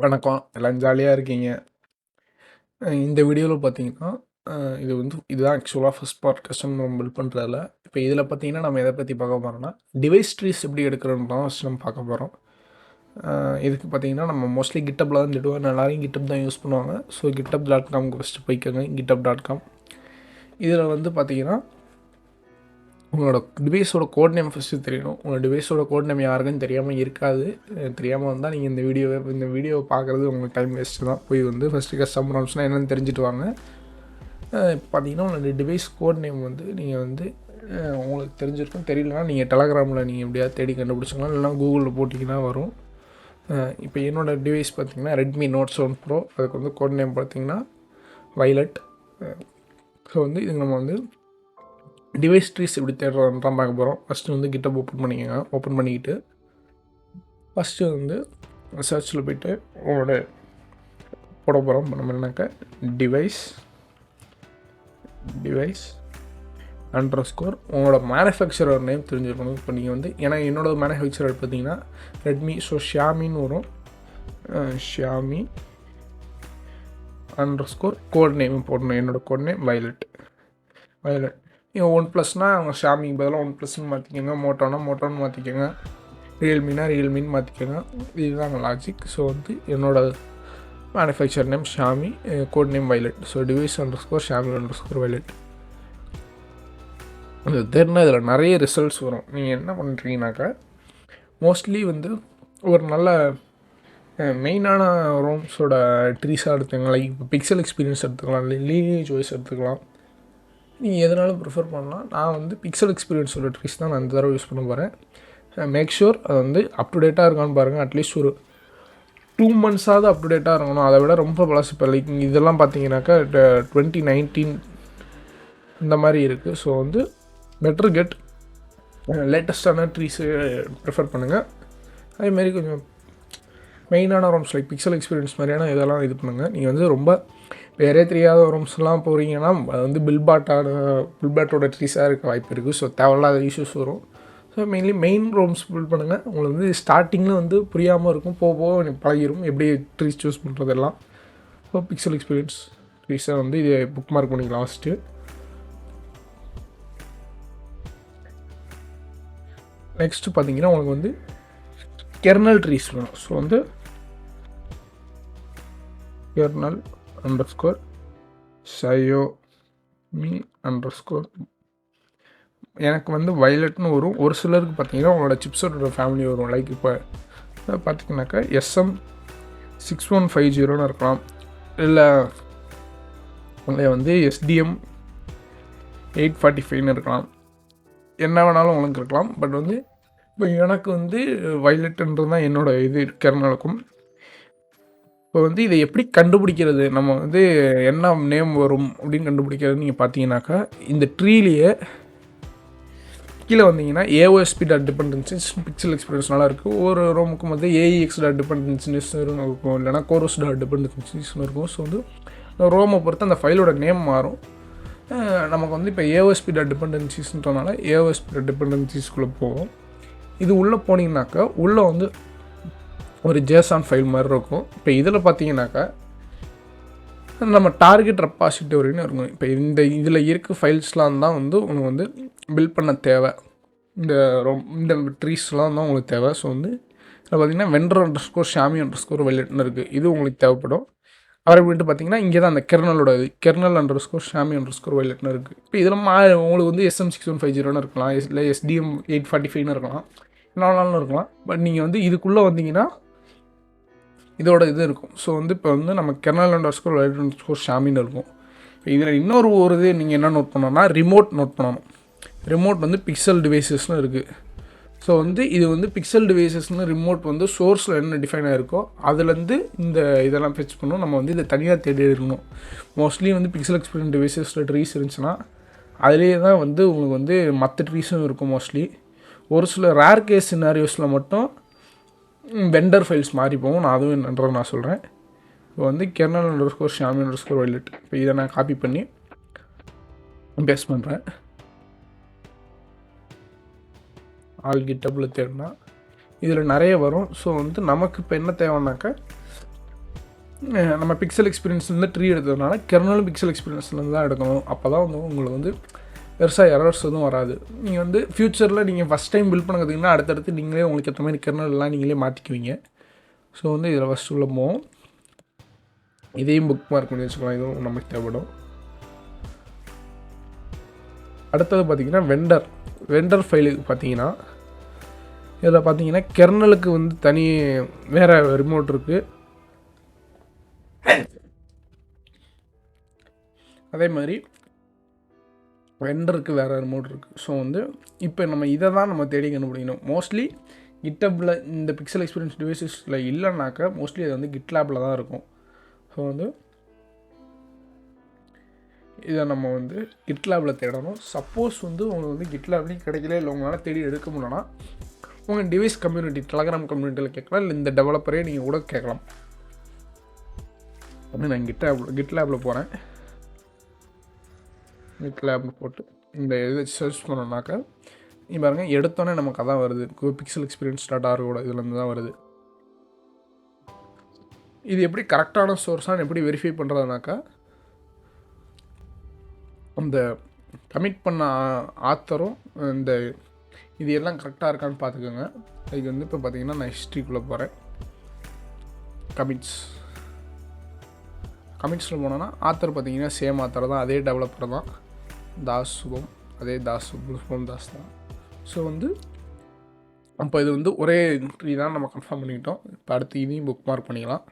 வணக்கம். எல்லாம் ஜாலியா இருக்கீங்க. இந்த வீடியோல பார்த்தீங்கன்னா, இதுதான் ஆக்சுவலா first part custom ROM build பண்றதுல. இப்ப இதில பார்த்தீங்கன்னா, நம்ம எத பத்தி பார்க்க போறோம்னா, டிவைஸ் ட்ரீஸ் எப்படி எடுக்கிறோம்னு தான் ஃபர்ஸ்ட் நம்ம பார்க்க போறோம். இதுக்கு பார்த்தீங்கன்னா, நம்ம மோஸ்ட்லி GitHubல தான் தேடுவோம். எல்லாரும் GitHub தான் யூஸ் பண்ணுவாங்க. ஸோ github.comக்கு ஃபர்ஸ்ட்டு போய்க்கோங்க. github.com. இதில வந்து பார்த்தீங்கன்னா, உங்களோட டிவைஸோட கோட் நேம் ஃபஸ்ட்டு தெரியணும். உங்களோட டிவைஸோட கோட் நேம் யாருக்குன்னு தெரியாமல் இருக்காது. தெரியாமல் வந்தால் நீங்கள் இந்த வீடியோவை பார்க்குறது உங்களுக்கு டைம் வேஸ்ட்டு தான். போய் வந்து ஃபஸ்ட்டு கஸ்டம் ROMஸ்னால் என்னென்னு தெரிஞ்சுட்டு வாங்க. இப்போ பார்த்தீங்கன்னா உங்களோட டிவைஸ் கோட் நேம் வந்து நீங்கள் வந்து உங்களுக்கு தெரிஞ்சிருக்கும். தெரியலனா நீங்கள் டெலகிராமில் நீங்கள் எப்படியாவது தேடி கண்டுபிடிச்சிக்கலாம். இல்லைனா கூகுளில் போட்டிங்கன்னா வரும். இப்போ என்னோடய டிவைஸ் பார்த்தீங்கன்னா ரெட்மி நோட் 7 ப்ரோ. அதுக்கு வந்து கோட் நேம் பார்த்தீங்கன்னா வைலட். ஸோ வந்து இதுக்கு நம்ம வந்து டிவைஸ் ட்ரீஸ் எப்படி தேடுறதுன்னு தான் பார்க்க போகிறோம். ஃபஸ்ட்டு வந்து GitHub ஓப்பன் பண்ணிக்கோங்க. ஓப்பன் பண்ணிக்கிட்டு ஃபஸ்ட்டு வந்து சர்ச்சில் போய்ட்டு உங்களோட போட போகிறோம். நம்ம என்னக்கா டிவைஸ் _ உங்களோட மேனுஃபேக்சரர் நேம் தெரிஞ்சிருக்கணும். இப்போ நீங்கள் வந்து ஏன்னா என்னோடய மேனுஃபேக்சரர் பார்த்தீங்கன்னா ரெட்மி. ஸோ ஷியாமின்னு வரும். ஷியாமி _ கோட் நேம் போடணும். என்னோடய கோட் நேம் வைலட். நீங்கள் OnePlusனால் அவங்க ஷாமிக்கு பதிலாக OnePlusன்னு மாற்றிக்கோங்க. மோட்டோன்னு மாற்றிக்கோங்க. ரியல்மின்னு மாற்றிக்கோங்க. இதுதான் லாஜிக். ஸோ வந்து என்னோடய manufacture name Xiaomi, code name violet. So device _ Xiaomi _ violet. அது தெரினா இதில் நிறைய ரிசல்ட்ஸ் வரும். நீங்கள் என்ன பண்ணுறீங்கனாக்கா, மோஸ்ட்லி வந்து ஒரு நல்ல மெயினான ரோம்ஸோட ட்ரீஸாக எடுத்துக்கலாம். லைக் இப்போ பிக்சல் எக்ஸ்பீரியன்ஸ் எடுத்துக்கலாம், லீனியேஜ் வைஸ் எடுத்துக்கலாம். நீங்கள் எதனாலும் ப்ரிஃபர் பண்ணலாம். நான் வந்து பிக்சல் எக்ஸ்பீரியன்ஸோட ட்ரீஸ் தான் நான் இந்த தடவை யூஸ் பண்ண போகிறேன். மேக் ஷூர் அது வந்து அப் டு டேட்டாக இருக்கான்னு பாருங்கள். அட்லீஸ்ட் ஒரு 2 monthஸாவது அப் டு டேட்டாக இருக்கணும். அதை விட ரொம்ப பழசு. இப்போ லைக் இதெல்லாம் பார்த்தீங்கன்னாக்கா 2019 இந்த மாதிரி இருக்குது. ஸோ வந்து பெட்டர் கெட் லேட்டஸ்ட்டான ட்ரீஸு ப்ரிஃபர் பண்ணுங்கள். அதேமாரி கொஞ்சம் மெயினான ரோம்ஸ் லைக் பிக்சல் எக்ஸ்பீரியன்ஸ் மாதிரியான இதெல்லாம் இது பண்ணுங்கள். நீங்கள் வந்து ரொம்ப வேறே தெரியாத ரோம்ஸ்லாம் போகிறீங்கன்னா அது வந்து பில்பாட்டோட ட்ரீஸாக இருக்க வாய்ப்பு இருக்குது. ஸோ தேவையில்லாத இஷ்யூஸ் வரும். ஸோ மெயின் ரோம்ஸ் பில்ட் பண்ணுங்கள். உங்களுக்கு வந்து ஸ்டார்டிங்கில் வந்து புரியாமல் இருக்கும். போக போக எனக்கு பழகிடும் எப்படி ட்ரீஸ் சூஸ் பண்ணுறதெல்லாம். ஸோ பிக்சல் எக்ஸ்பீரியன்ஸ் ட்ரீஸை வந்து இதை புக் மார்க் பண்ணிக்கலாம் ஃபஸ்ட்டு. நெக்ஸ்ட்டு பார்த்தீங்கன்னா உங்களுக்கு வந்து கெர்னல் ட்ரீஸ் வேணும். ஸோ வந்து kernel _ xiaomi _ எனக்கு வந்து வைலட்னு வரும். ஒரு சிலருக்கு பார்த்தீங்கன்னா உங்களோட சிப்ஸோட ஃபேமிலி வரும். லைக் இப்போ பார்த்தீங்கன்னாக்கா SM6150 இருக்கலாம். இல்லை வந்து SDM 845 இருக்கலாம். என்ன வேணாலும் உங்களுக்கு இருக்கலாம். பட் வந்து இப்போ எனக்கு வந்து வைலட்டுன்றது தான் என்னோடய இது கெர்னலுக்கும். இப்போ வந்து இதை எப்படி கண்டுபிடிக்கிறது, நம்ம வந்து என்ன நேம் வரும் அப்படின்னு கண்டுபிடிக்கிறது நீங்கள் பார்த்தீங்கன்னாக்கா, இந்த ட்ரீலேயே கீழே வந்தீங்கன்னா AOSP.dependencies பிக்சல் எக்ஸ்பீரியன்ஸ் நல்லா இருக்குது. ஒரு ரோமுக்கும் வந்து AEX.dependencies இருக்கும், இல்லைனா Chorus.dependencies இருக்கும். ஸோ வந்து ரோமை பொறுத்து அந்த ஃபைலோட நேம் மாறும். நமக்கு வந்து இப்போ AOSP.dependencies AOSP.dependencies போகும். இது உள்ளே போனீங்கன்னாக்கா உள்ளே வந்து ஒரு ஜேசான் ஃபைல் மாதிரி இருக்கும். இப்போ இதில் பார்த்தீங்கன்னாக்கா நம்ம டார்கெட் ரெப்பாசிட்டரின்னு இருக்கும். இப்போ இதில் இருக்க ஃபைல்ஸ்லாம் தான் வந்து உங்களுக்கு வந்து பில்ட் பண்ண தேவை. இந்த ட்ரீஸ்லாம் தான் உங்களுக்கு தேவை. ஸோ வந்து இதில் பார்த்தீங்கன்னா vendor _ xiaomi _ வைலட்னு இருக்குது. இது உங்களுக்கு தேவைப்படும். அவரை போய்ட்டு பார்த்தீங்கன்னா இங்கே தான் அந்த கெர்னலோட kernel _ xiaomi _ வைலட்னு இருக்குது. இப்போ இதில் உங்களுக்கு வந்து SM6150 இருக்கலாம், இல்லை SDM 845 இருக்கலாம், நாலும் இருக்கலாம். பட் நீங்கள் வந்து இதுக்குள்ளே வந்தீங்கன்னா இதோட இது இருக்கும். ஸோ வந்து இப்போ வந்து நம்ம kernel _ வைலட் _ xiaomi இருக்கும். இதில் இன்னொரு இது நீங்கள் என்ன நோட் பண்ணணும்னா ரிமோட் நோட் பண்ணணும். ரிமோட் வந்து பிக்சல் டிவைசஸ்னு இருக்குது. ஸோ வந்து இது வந்து பிக்சல் டிவைசஸ்னு ரிமோட் வந்து சோர்ஸில் என்ன டிஃபைன் ஆகிருக்கோ அதுலேருந்து இந்த இதெல்லாம் ஃபெச் பண்ணணும். நம்ம வந்து இதை தனியாக தேடி இருக்கணும். மோஸ்ட்லி வந்து பிக்சல் எக்ஸ்பீரியன்ஸ் டிவைசஸில் ட்ரீஸ் இருந்துச்சுன்னா அதிலே தான் வந்து உங்களுக்கு வந்து மற்ற ட்ரீஸும் இருக்கும். மோஸ்ட்லி ஒரு சில ரேர் கேஸ் சினாரியோஸில் மட்டும் வெண்டர் ஃபைல்ஸ் மாறி போகும். நான் அதுவும் என்னன்றது நான் சொல்கிறேன். இப்போ வந்து kernel _ xiaomi _ வைலட். இப்போ இதை நான் காப்பி பண்ணி பேஸ்ட் பண்ணுறேன். GitHubல தேடினா இதில் நிறைய வரும். ஸோ வந்து நமக்கு இப்போ என்ன தேவைன்னாக்கா நம்ம பிக்சல் எக்ஸ்பீரியன்ஸ்லேருந்து ட்ரீ எடுத்ததுனால கெர்னலும் பிக்சல் எக்ஸ்பீரியன்ஸ்லேருந்து தான் எடுக்கணும். அப்போ தான் வந்து உங்களுக்கு வந்து பெருசாக எரர்ஸ் எதுவும் வராது. நீங்கள் வந்து ஃப்யூச்சரில் நீங்கள் ஃபஸ்ட் டைம் பில்ட் பண்ண கற்றுக்கிங்கன்னா அடுத்தடுத்து நீங்களே உங்களுக்கு ஏற்ற மாதிரி கெர்னல்லாம் நீங்களே மாற்றிக்குவீங்க. ஸோ வந்து இதில் ஃபஸ்ட் உள்ள போவோம். இதையும் புக் மார்க் பண்ணி வச்சுக்கலாம், இதுவும் நமக்கு தேவைப்படும். அடுத்தது பார்த்திங்கன்னா வெண்டர் ஃபைலுக்கு பார்த்தீங்கன்னா இதில் பார்த்தீங்கன்னா கெர்னலுக்கு வந்து தனி வேறு ரிமோட் இருக்குது. அதே மாதிரி வெண்டருக்கு வேறு ரிமோட் இருக்குது. ஸோ வந்து இப்போ நம்ம இதை தான் நம்ம தேடி கண்டுபிடிக்கணும். மோஸ்ட்லி கிட்டப்பில் இந்த பிக்சல் எக்ஸ்பீரியன்ஸ் டிவைசஸில் இல்லைனாக்கா மோஸ்ட்லி அது வந்து கிட்லேபில் தான் இருக்கும். ஸோ வந்து இதை நம்ம வந்து கிட்லேபில் தேடணும். சப்போஸ் வந்து உங்களுக்கு வந்து கிட்லேப்லேயும் கிடைக்கல, இல்லை உங்களால் தேடி எடுக்க முடியலன்னா உங்கள் டிவைஸ் கம்யூனிட்டி டெலகிராம் கம்யூனிட்டியில் கேட்கலாம், இல்லை இந்த டெவலப்பரே நீங்கள் கூட கேட்கலாம். அப்படி நான் கிட்லேபில் போகிறேன். கிட்லேபில் போட்டு இந்த இதை சர்ச் பண்ணோன்னாக்கா நீ பாருங்கள், எடுத்தோன்னே நமக்கு அதான் வருது. பிக்சல் எக்ஸ்பீரியன்ஸ் .org இதுலேருந்து தான் வருது. இது எப்படி கரெக்டான சோர்ஸானு எப்படி வெரிஃபை பண்ணுறதுனாக்கா அந்த கமிட் பண்ண ஆத்தரும் இந்த இது எல்லாம் கரெக்டாக இருக்கான்னு பார்த்துக்கோங்க. இதுக்கு வந்து இப்போ பார்த்தீங்கன்னா நான் ஹிஸ்ட்ரிக்குள்ளே போகிறேன். கமிட்ஸில் போனோன்னா ஆத்தர் பார்த்தீங்கன்னா சேம் ஆத்தர் தான், அதே டெவலப்பர் தான், சுபம் தாஸ் தான். ஸோ வந்து அப்போ இது வந்து ஒரே ட்ரீ தான் நம்ம கன்ஃபார்ம் பண்ணிக்கிட்டோம். இப்போ அடுத்து இதையும் புக் மார்க் பண்ணிக்கலாம்.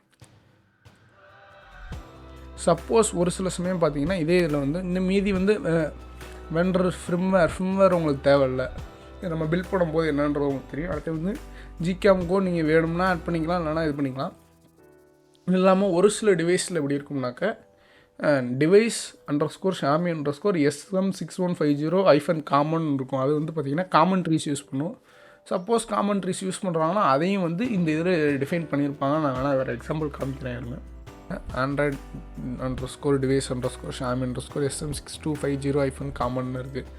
சப்போஸ் ஒரு சில சமயம் பார்த்தீங்கன்னா இதே இதில் வந்து இந்த மீதி வந்து வெண்டர் ஃபிர்ம்வேர் உங்களுக்கு தேவையில்லை, நம்ம பில்ட் பண்ணும்போது என்னன்றது உங்களுக்கு தெரியும். அடுத்து வந்து ஜிகேம் கோட் நீங்கள் வேணும்னா ஆட் பண்ணிக்கலாம், இல்லைனா இது பண்ணிக்கலாம். இது இல்லாமல் ஒரு சில டிவைஸில் எப்படி இருக்கும்னாக்க டிவைஸ் _ஷாமி _SM6150 -common இருக்கும். அது வந்து பார்த்திங்கன்னா காமன் ட்ரீஸ் யூஸ் பண்ணும். சப்போஸ் காமன் ட்ரீஸ் யூஸ் பண்ணுறாங்கன்னா அதையும் வந்து இந்த இதில் டிஃபைன் பண்ணியிருப்பாங்க. நான் வேணால் வேறு எக்ஸாம்பிள் காமிக்கிறேன். இருங்க, Android _device _Xiaomi _SM6250 -common இருக்குது.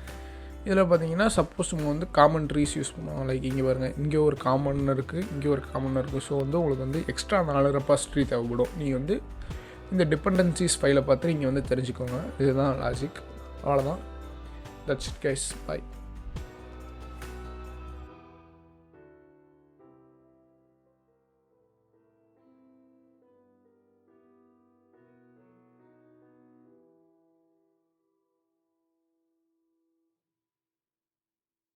இதில் பார்த்தீங்கன்னா சப்போஸ் உங்கள் வந்து காமன் ட்ரீஸ் யூஸ் பண்ணுவாங்க. லைக் இங்கே பாருங்கள், இங்கே ஒரு காமன் இருக்குது, இங்கே ஒரு காமன் இருக்குது. ஸோ வந்து உங்களுக்கு வந்து எக்ஸ்ட்ரா 4 ரெபாசிட்டரி தேவைப்படும். நீங்கள் வந்து இந்த டிபெண்டன்சிஸ் ஃபைலை பார்த்து நீங்கள் வந்து தெரிஞ்சுக்கோங்க. இதுதான் லாஜிக். அவ்வளோதான். That's it guys. பை.